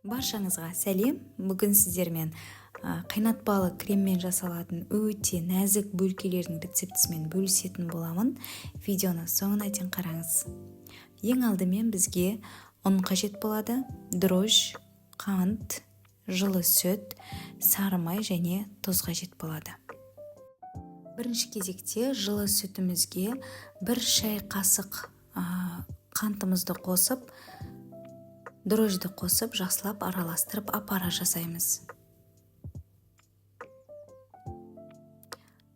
Баршаңызға сәлем. Бүгін сіздермен қайнатпалы креммен жасалатын өте нәзік бөлкелердің рецептісімен бөлісетін боламын. Видеоны соңына дейін қараңыз. Ең алдымен бізге ұн қажет болады, дрожж, қант, жылы сүт, сары май және тұз қажет болады. Бірінші кезекте жылы сүтімізге 1 шай қасық қантымызды қосып, дрожжды қосып, жақсылап араластырып апара жасаймыз.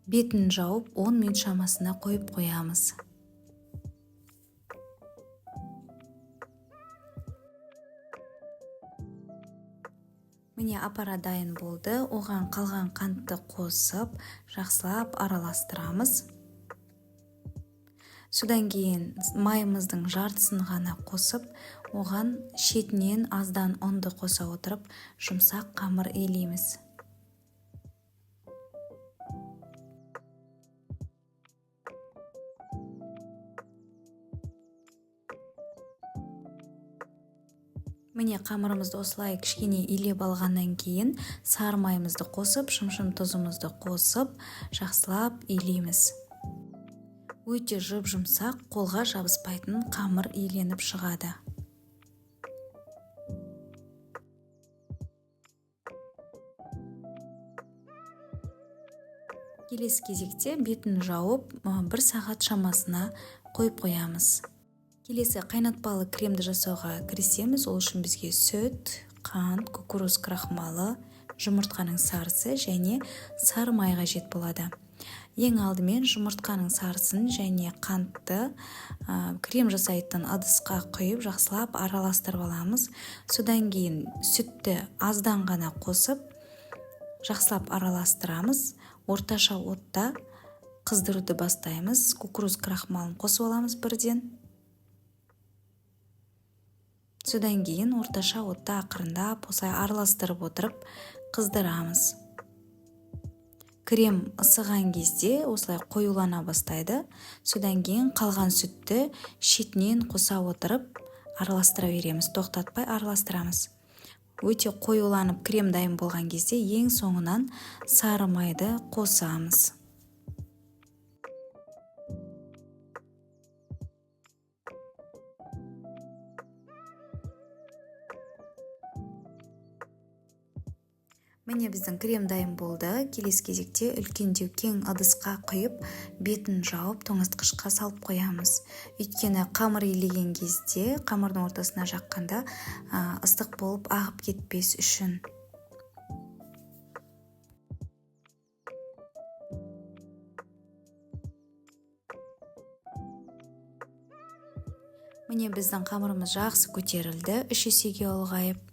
Бетін жауып 10 минут шамасына қойып қоямыз. Міне апара дайын болды. Оған қалған қантты қосып, жақсылап араластырамыз. Содан кейін майымыздың жартысын ғана қосып, оған шетінен аздан ұнды қоса отырып, жұмсақ қамыр илейміз. Міне қамырымызды осылай кішкене илеп алғаннан кейін сары майымызды қосып, шым-шым тұзымызды қосып, жақсылап илейміз. Өте жұп-жұмсақ, қолға жабыспайтын қамыр иленіп шығады. Келесі кезекте бетін жауып, 1 сағат шамасына қойып қоямыз. Келесі қайнатпалы кремді жасауға кірісеміз. Ол үшін бізге сүт, қант, кукуруз крахмалы, жұмыртқаның сарысы және сары май қажет болады. Ең алдымен жұмыртқаның сарысын және қантты крем жасайтын ыдысқа құйып, жақсылап араластырып аламыз. Содан кейін сүтті аздан ғана қосып, жақсылап араластырамыз. Орташа отта қыздыруды бастаймыз. Кукуруз крахмалын қосып аламыз бірден. Содан кейін орташа отта ақырындап осылай араластырып отырып қыздырамыз. Крем ысыған кезде осылай қоюлана бастайды. Содан кейін қалған сүтті шетінен қоса отырып араластыра береміз. Тоқтатпай араластырамыз. Өте қоюланып крем дайын болған кезде ең соңынан сары майды қосамыз. Міне біздің крем дайын болды. Келесі кезекте үлкендеу кең ыдысқа құйып, бетін жауып, тоңазытқышқа салып қоямыз. Өйткені қамыр илеген кезде, қамырдың ортасына жаққанда ыстық болып ағып кетпес үшін. Міне біздің қамырымыз жақсы көтерілді, 3 есеге ұлғайып.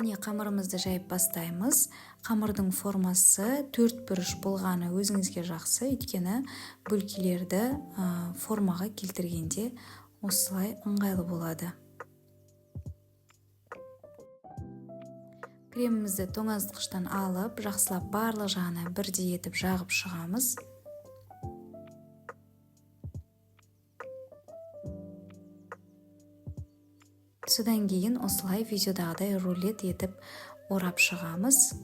Міне қамырымызды жайып бастаймыз. Қамырдың формасы 4 бұрыш болғаны өзіңізге жақсы, өйткені бөлкелерді формаға келтіргенде осылай ыңғайлы болады. Кремімізді тоңазытқыштан алып, жақсылап барлық жағына бірдей етіп жағып шығамыз. Содан кейін осылай видеодағыдай рулет етіп орап шығамыз.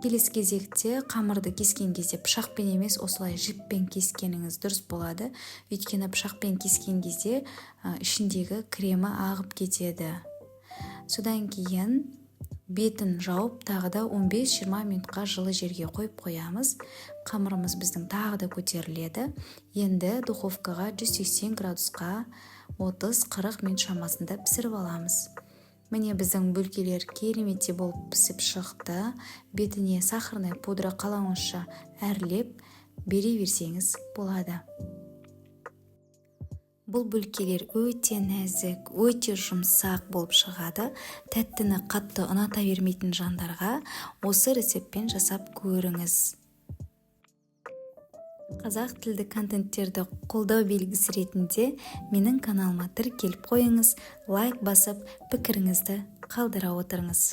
Келесі кезекте қамырды кескен кезде пышақпен емес, осылай жіппен кескеніңіз дұрыс болады. Өйткені пышақпен кескен кезде ішіндегі кремі ағып кетеді. Содан кейін бетін жауып, тағы да 15-20 минутқа жылы жерге қойып қоямыз. Қамырымыз біздің тағы да көтеріледі. Енді духовкаға 180 градусқа 30-40 минут шамасында пісіріп аламыз. Міне біздің бөлкелер керемете болып пісіп шықты. Бетіне сахарный пудра қалауынша әрлеп бере берсеңіз болады. Бұл бөлкелер өте нәзік, өте жұмсақ болып шығады. Тәттіні қатты ұната бермейтін жандарға осы рецептпен жасап көріңіз. Қазақ тілді контенттерді қолдау белгісі ретінде менің каналыма тіркеліп қойыңыз, лайк басып, пікіріңізді қалдыра отырыңыз.